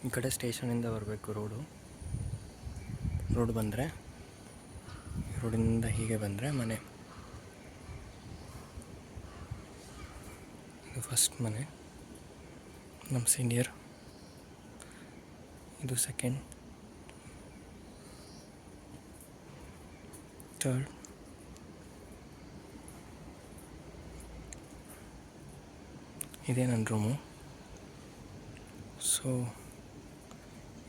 ಈ ಕಡೆ ಸ್ಟೇಷನಿಂದ ಬರಬೇಕು ರೋಡ್ ಬಂದರೆ ರೋಡಿಂದ ಹೀಗೆ ಬಂದರೆ ಮನೆ. ಇದು ಫಸ್ಟ್ ಮನೆ, ನಮ್ಮ ಸೀನಿಯರ್. ಇದು ಸೆಕೆಂಡ್, ಥರ್ಡ್, ಇದೇ ನನ್ನ ರೂಮು. ಸೊ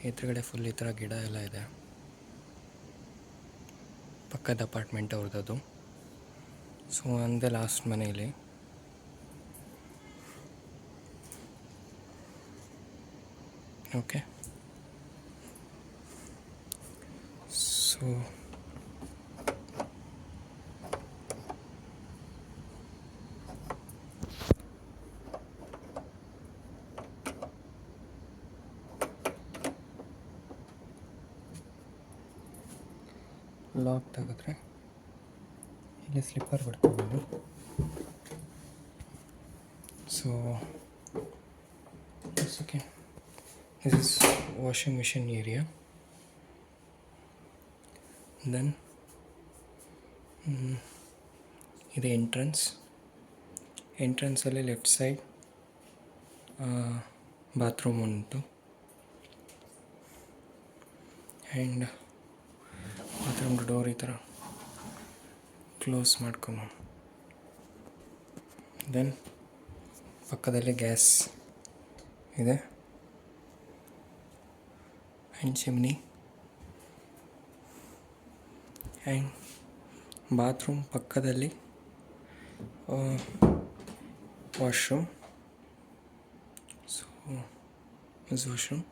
ಎದುರುಗಡೆ ಫುಲ್ ಈ ಥರ ಗಿಡ ಎಲ್ಲ ಇದೆ. ಪಕ್ಕದ ಅಪಾರ್ಟ್ಮೆಂಟ್ ಅವ್ರದ್ದು. ಸೊ ಅಂದೇ ಲಾಸ್ಟ್ ಮನೆಯಲ್ಲಿ. ಓಕೆ, ಸೊ ಲಾಕ್ ತೆಗೆದ್ರೆ ಇಲ್ಲಿ ಸ್ಲಿಪ್ಪರ್ ಬಿಡ್ಕೋಬೋದು. So second, this is washing machine area. Then ಇದು ಎಂಟ್ರೆನ್ಸಲ್ಲಿ ಲೆಫ್ಟ್ ಸೈಡ್ ಬಾತ್ರೂಮ್ ಉಂಟು. ಆ್ಯಂಡ್ ಬಾತ್ರೂಮ್ ಡೋರ್ ಈ ಥರ ಕ್ಲೋಸ್ ಮಾಡ್ಕೊಂಡು, ದೆನ್ ಪಕ್ಕದಲ್ಲಿ ಗ್ಯಾಸ್ ಇದೆ ಆ್ಯಂಡ್ ಚಿಮ್ನಿ. ಆ್ಯಂಡ್ ಬಾತ್ರೂಮ್ ಪಕ್ಕದಲ್ಲಿ washroom. So is washroom.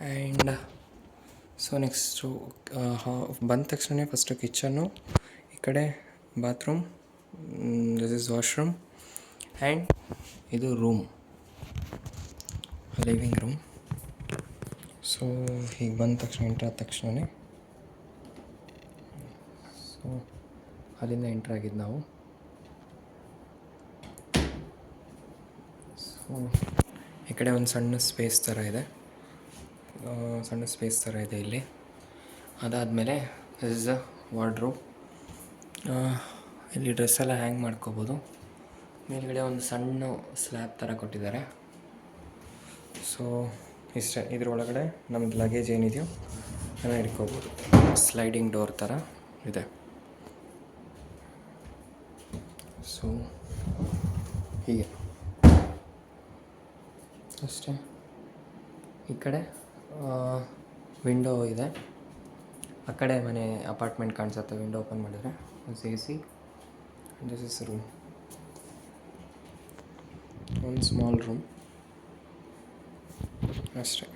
And so next ಬಂದ ತಕ್ಷಣ ಫಸ್ಟು ಕಿಚನ್ನು, ಈ ಕಡೆ bathroom, this is washroom. And ಇದು ರೂಮ್, ಲಿವಿಂಗ್ ರೂಮ್. ಸೊ ಹೀಗೆ ಬಂದ ತಕ್ಷಣ ಎಂಟ್ರ್ ಆದ ತಕ್ಷಣವೇ ಸೊ ಅಲ್ಲಿಂದ ಎಂಟ್ರ್ ಆಗಿದ್ದು ನಾವು. ಸೊ ಈ ಕಡೆ ಒಂದು ಸಣ್ಣ ಸ್ಪೇಸ್ ಥರ ಇದೆ ಇಲ್ಲಿ. ಅದಾದಮೇಲೆ ದಿಸ್ ಇಸ್ ಅ ವಾರ್ಡ್ರೋಬ್. ಇಲ್ಲಿ ಡ್ರೆಸ್ ಎಲ್ಲ ಹ್ಯಾಂಗ್ ಮಾಡ್ಕೋಬೋದು. ಮೇಲ್ಗಡೆ ಒಂದು ಸಣ್ಣ ಸ್ಲ್ಯಾಬ್ ಥರ ಕೊಟ್ಟಿದ್ದಾರೆ. ಸೊ ಇಷ್ಟೇ, ಇದರೊಳಗಡೆ ನಮ್ಮದು ಲಗೇಜ್ ಏನಿದೆಯೋ ಅದನ್ನು ಇಟ್ಕೋಬೋದು. ಸ್ಲೈಡಿಂಗ್ ಡೋರ್ ಥರ ಇದೆ. ಸೊ ಹೀಗೆ ಅಷ್ಟೇ. ಈ ಕಡೆ ವಿಂಡೋ ಇದೆ, ಆ ಕಡೆ ಮನೆ ಅಪಾರ್ಟ್ಮೆಂಟ್ ಕಾಣಿಸುತ್ತೆ. ವಿಂಡೋ ಓಪನ್ ಮಾಡಿದರೆ AC. ದಿಸ್ ಇಸ್ ರೂಮ್, ಒಂದು ಸ್ಮಾಲ್ ರೂಮ್ ಅಷ್ಟೇ.